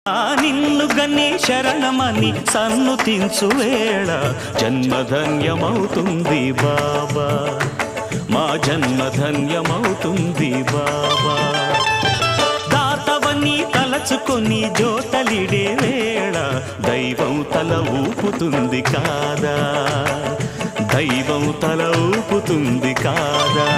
నిన్ను గని శరణమని సన్నుతించు వేళ జన్మధన్యమవుతుంది బాబా, మా జన్మధన్యమవుతుంది బాబా. దాతవని తలచుకొని జోతలిడే వేళ దైవం తల ఊపుతుంది కాదా, దైవం తల ఊపుతుంది కాదా.